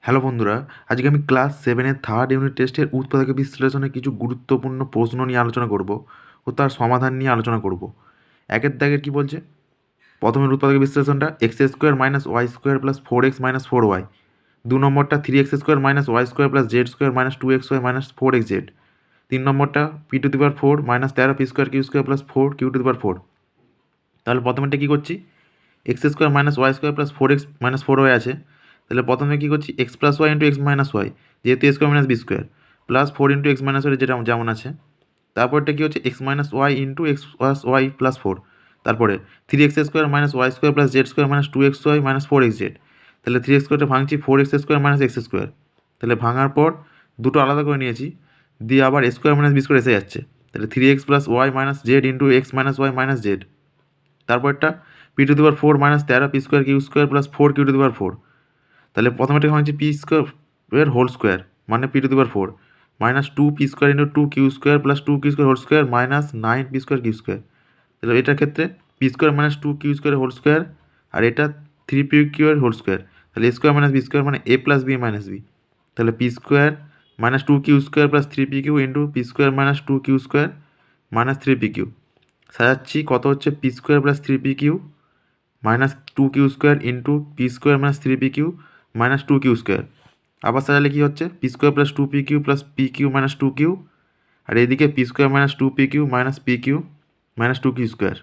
Hello বন্ধুরা, আজকে আমি ক্লাস 7-এর থার্ড ইউনিট টেস্টের উৎপাদক বিশ্লেষণে কিছু গুরুত্বপূর্ণ প্রশ্ন নিয়ে আলোচনা করব ও তার সমাধান নিয়ে আলোচনা করব। একের দাগের কী বলছে? প্রথমের উৎপাদক বিশ্লেষণটা x square minus y square plus 4x minus 4y। 2 নম্বরটা 3x square minus y square plus z square minus 2xy minus 4xz। 3 নম্বরটা p⁴ minus 13 p square q square plus 4 q⁴। তাহলে প্রথমেরটা কী করছি? X square minus y square plus 4x minus 4y আছে। তাহলে প্রথমে কী করছি? X plus y into x minus y, যেহেতু a square minus b square plus 4 into x minus y যেটা যেমন আছে। তারপরটা কী হচ্ছে? X minus y into x plus y plus 4। তারপরে 3x square minus y square plus z square minus 2xy minus 4xz। তাহলে 3x স্কোয়ারটা ভাঙছি 4x square minus x square. তাহলে ভাঙার পর দুটো আলাদা করে নিয়েছি, দিয়ে আবার a square minus b square এসে যাচ্ছে। তাহলে 3x plus y minus z into x minus Y minus z. তারপরটা p⁴ minus 13 p square q square plus 4 q⁴। তাহলে প্রথমেটা হচ্ছে পি স্কোয়ার হোল স্কোয়ার মানে p⁴ minus 2 p square into 2 q square plus 2 q square whole square minus 9 p square q square. তাহলে এটার ক্ষেত্রে p square minus 2 q square whole square, আর এটা 3 p q এর whole square. তাহলে a square minus b square মানে a plus b minus b. তাহলে p square minus 2 q square plus 3 p q into p square minus 2 q square minus 3 p q. সাজাচ্ছি, কত হচ্ছে? P square plus 3 p q minus 2 q square into p square minus 3 p q minus 2 q square. আবার সাজালে কী হচ্ছে? P square plus 2 p q plus p q minus 2 q, আর এদিকে p square minus 2 p q minus p q minus 2 q square.